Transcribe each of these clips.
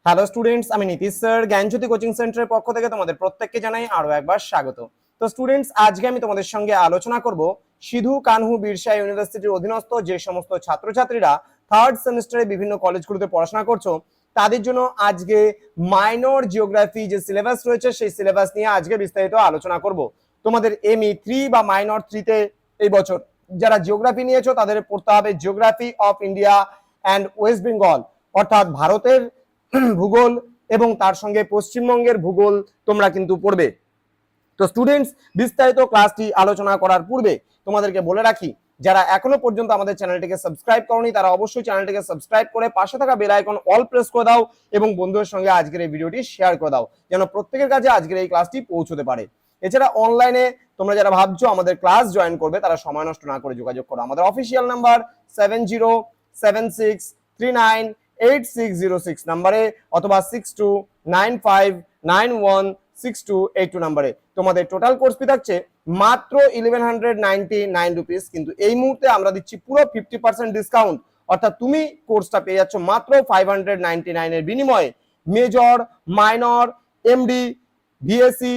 Hello students, আমি Nitish sir জ্ঞানজ্যোতি coaching সেন্টারের পক্ষ থেকে তোমাদের প্রত্যেককে জানাই আরো একবার স্বাগত। তো স্টুডেন্টস, আজকে আমি তোমাদের সঙ্গে আলোচনা করব সিধু কানহু বিরসা ইউনিভার্সিটির অধীনস্থ যে সমস্ত ছাত্রছাত্রীরা থার্ড সেমিস্টারে বিভিন্ন কলেজগুলোতে পড়াশোনা করছো তাদের জন্য আজকে মাইনর জিওগ্রাফি যে সিলেবাস রয়েছে সেই সিলেবাস নিয়ে আজকে বিস্তারিত আলোচনা করব। তোমাদের এমই 3 বা মাইনর 3 তে এই বছর যারা জিওগ্রাফি নিয়েছো তাদের পড়তে হবে geography of India and West Bengal, অর্থাৎ ভারতের ভূগোল এবং তার সঙ্গে পশ্চিমবঙ্গের ভূগোল তোমরা কিন্তু পড়বে। তো স্টুডেন্টস, বিস্তারিত ক্লাসটি আলোচনা করার পূর্বে তোমাদেরকে বলে রাখি, যারা এখনো পর্যন্ত আমাদের চ্যানেলটিকে সাবস্ক্রাইব করনি তারা অবশ্যই চ্যানেলটিকে সাবস্ক্রাইব করে পাশে থাকা বেল আইকন অল প্রেস করে দাও এবং বন্ধুদের সঙ্গে আজকের এই ভিডিওটি শেয়ার করে দাও যেন প্রত্যেকের কাছে আজকের এই ক্লাসটি পৌঁছতে পারে। এছাড়া অনলাইনে তোমরা যারা ভাবছো আমাদের ক্লাস জয়েন করবে তারা সময় নষ্ট না করে যোগাযোগ করো। আমাদের অফিসিয়াল নাম্বার 7076398606 নাম্বারে অথবা 6295916282 নাম্বারে। তোমাদের টোটাল কোর্স ফি থাকছে মাত্র 1199 রুপিস, কিন্তু এই মুহূর্তে আমরা দিচ্ছি পুরো 50% ডিসকাউন্ট, অর্থাৎ তুমি কোর্সটা পেয়ে যাচ্ছ মাত্র 599 এর বিনিময়ে। Major, minor, MD, VSC,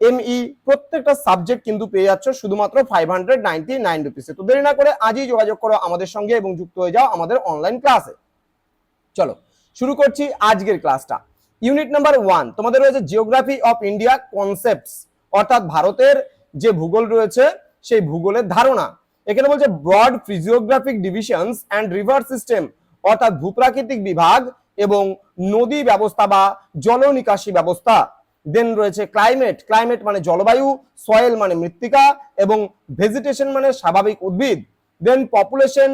ME প্রত্যেকটা সাবজেক্ট কিন্তু পেয়ে যাচ্ছ শুধুমাত্র 599 রুপিসে। তো দেরি না করে আজই যোগাযোগ করো আমাদের সঙ্গে এবং যুক্ত হয়ে যাও আমাদের অনলাইন ক্লাসে। চলো শুরু করছি আজকের ক্লাসটা। ইউনিট নাম্বার 1 তোমাদের রয়েছে জিওগ্রাফি অফ ইন্ডিয়া কনসেপ্টস, অর্থাৎ ভারতের যে ভূগোল রয়েছে সেই ভূগোলের ধারণা। এখানে বলছে broad physiographic divisions and river system, অর্থাৎ ভূপ্রাকৃতিক বিভাগ এবং নদী ব্যবস্থা বা জল নিকাশি ব্যবস্থা। দেন রয়েছে ক্লাইমেট, ক্লাইমেট মানে জলবায়ু, সয়েল মানে মৃত্তিকা এবং ভেজিটেশন মানে স্বাভাবিক উদ্ভিদ। Then population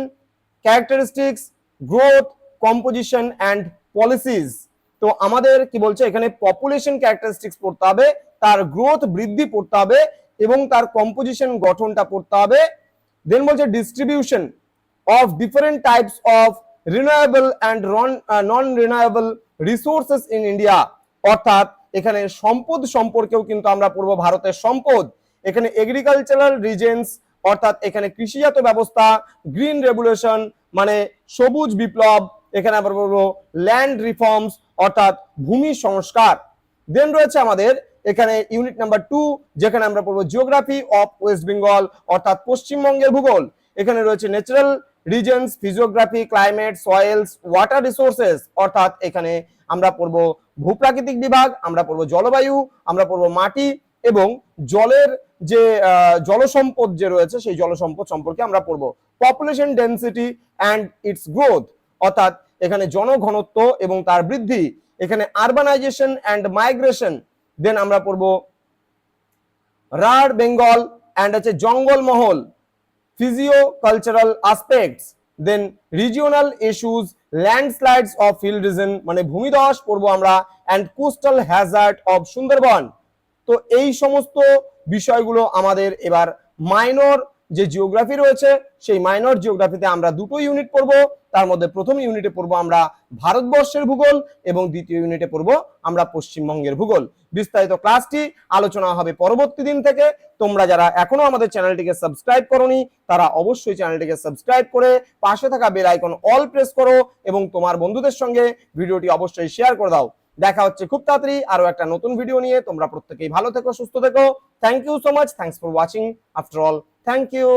characteristics, growth, composition and policies. তো আমাদের কি বলছে এখানে পপুলেশন ক্যারেক্টারিস্টিক্স পড়তে হবে, তার গ্রোথ বৃদ্ধি পড়তে হবে এবং তার কম্পোজিশন গঠনটা পড়তে হবে। দেন বলছে distribution of different types of renewable and non renewable resources in India, অর্থাৎ এখানে সম্পদ সম্পর্কেও কিন্তু আমরা পড়বো ভারতের সম্পদ। এখানে এগ্রিকালচারাল রিজেন্স, অর্থাৎ এখানে কৃষিজাত ব্যবস্থা, গ্রিন রেভলিউশন মানে সবুজ বিপ্লব, এখানে আবার বলবো ল্যান্ড রিফর্মস অর্থাৎ ভূমি সংস্কার। দেন রয়েছে আমাদের এখানে ইউনিট নাম্বার 2 যেখানে আমরা পড়বো জিওগ্রাফি অফ ওয়েস্ট বেঙ্গল, অর্থাৎ পশ্চিমবঙ্গের ভূগোল। এখানে রয়েছে natural reasons, physiography, climate, soil's, water resources, অর্থাৎ এখানে আমরা পড়বো ভূপ্রাকৃতিক বিভাগ, আমরা পড়বো জলবায়ু, আমরা পড়বো মাটি এবং জলের যে জলসম্পদ যে রয়েছে সেই জলসম্পদ সম্পর্কে আমরা পড়বো। Population density and it's growth, অর্থাৎ এখানে জনঘনত্ব এবং তার বৃদ্ধি। এখানে আরবানাইজেশন অ্যান্ড মাইগ্রেশন। দেন আমরা পড়বো রার বেঙ্গল অ্যান্ড আছে Jangalmahal, physio cultural aspects. Then regional issues, landslides of field reason মানে ভূমিধস পড়বো আমরা, and coastal hazard of Sundarban. তো এই সমস্ত বিষয়গুলো আমাদের এবার মাইনর যে জিওগ্রাফি রয়েছে সেই মাইনর জিওগ্রাফিতে আমরা দুটো ইউনিট পড়বো। তার মধ্যে প্রথম ইউনিটে পড়বো আমরা ভারতবর্ষের ভূগোল এবং দ্বিতীয় ইউনিটে পড়বো আমরা পশ্চিমবঙ্গের ভূগোল। বিস্তারিত ক্লাসটি আলোচনা হবে পরবর্তী দিন থেকে। তোমরা যারা এখনো আমাদের চ্যানেলটিকে সাবস্ক্রাইব করোনি তারা অবশ্যই চ্যানেলটিকে সাবস্ক্রাইব করে পাশে থাকা বেল আইকন অল প্রেস করো এবং তোমার বন্ধুদের সঙ্গে ভিডিওটি অবশ্যই শেয়ার করে দাও। দেখা হচ্ছে খুব তাড়াতাড়ি আরো একটা নতুন ভিডিও নিয়ে। তোমরা প্রত্যেকেই ভালো থেকো, সুস্থ থেকো। Thank you so much, thanks for watching after all, thank you.